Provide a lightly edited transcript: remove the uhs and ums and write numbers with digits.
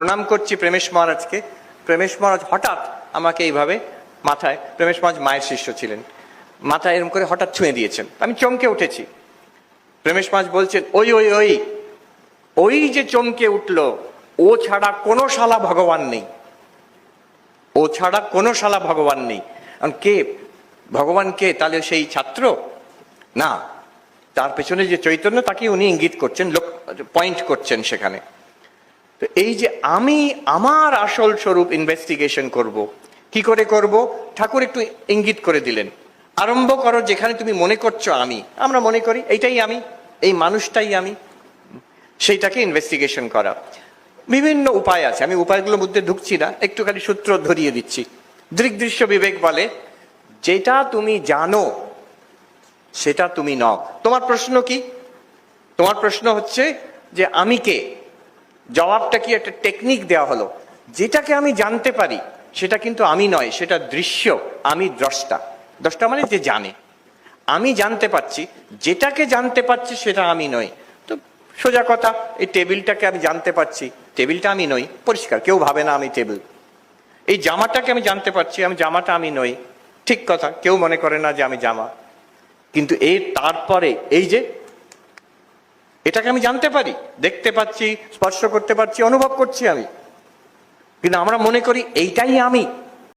প্রণাম করছি প্রেমেশ মহারাজকে। প্রেমেশ মহারাজ হঠাৎ আমাকে এইভাবে মাথায়, প্রেমেশ মহারাজ মায়ের শিষ্য ছিলেন, মাথায় এরকম করে হঠাৎ ছুঁয়ে দিয়েছেন। আমি চমকে উঠেছি। প্রেমেশ মহারাজ বলছেন, ওই ওই ওই ওই যে চমকে উঠলো, ও ছাড়া কোনো শালা ভগবান নেই, ও ছাড়া কোনো শালা ভগবান নেই। কে ভগবান? কে? তাহলে সেই ছাত্র না, তার পেছনে যে চৈতন্য তাকে উনি ইঙ্গিত করছেন, পয়েন্ট করছেন সেখানে। তো এই যে আমি আমার আসল স্বরূপ ইনভেস্টিগেশন করব, কি করে করব? ঠাকুর একটু ইঙ্গিত করে দিলেন, আরম্ভ করো যেখানে তুমি মনে করছো আমি, আমরা মনে করি এইটাই আমি, এই মানুষটাই আমি, সেইটাকে ইনভেস্টিগেশন করা। বিভিন্ন উপায় আছে, আমি উপায়গুলোর মধ্যে ঢুকছি না, একটুখানি সূত্র ধরিয়ে দিচ্ছি। দৃগ্দৃশ্য বিবেক বলে, যেটা তুমি জানো সেটা তুমি নও। তোমার প্রশ্ন কি? তোমার প্রশ্ন হচ্ছে যে আমি কে? জবাবটা কি? একটা টেকনিক দেওয়া হলো। যেটাকে আমি জানতে পারি সেটা কিন্তু আমি নয়, সেটা দৃশ্য, আমি দ্রষ্টা। দ্রষ্টা মানে যে জানে। আমি জানতে পারছি, যেটাকে জানতে পারছি সেটা আমি নই। তো সোজা কথা, এই টেবিলটাকে আমি জানতে পারছি, টেবিলটা আমি নই, পরিষ্কার, কেউ ভাবে না আমি টেবিল। এই জামাটাকে আমি জানতে পারছি, আমি জামাটা আমি নই, ঠিক কথা, কেউ মনে করে না যে আমি জামা। কিন্তু এর তারপরে এই যে এটাকে আমি জানতে পারি, দেখতে পাচ্ছি, স্পর্শ করতে পারছি, অনুভব করছি আমি, কিন্তু আমরা মনে করি এইটাই আমি।